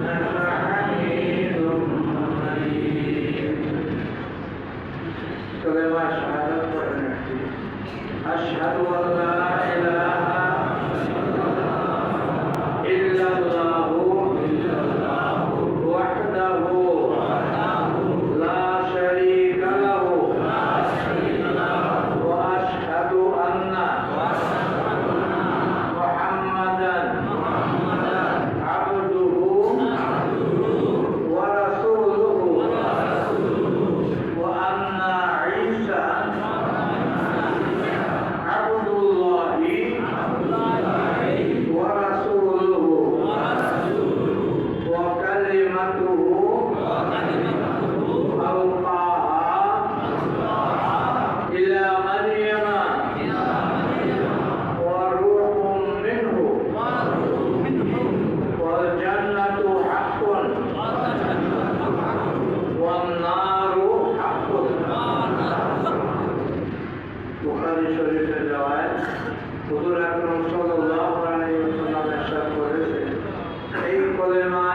حميد مجيد. كلمة شهادة أشهد أن لا إله إلا الله وحده لا شريك له وأشهد أن محمدا عبده ورسوله وأن عيسى عبد الله ورسوله وكلمته ألقاها إلى مريم وروح منه والجنة حق والنار حق. বুখারী শরীফের রওয়ায়াত হুজুর আকরাম সাল্লাল্লাহু আলাইহি ওয়াসাল্লাম ইরশাদ করেছেন, এই কলেমা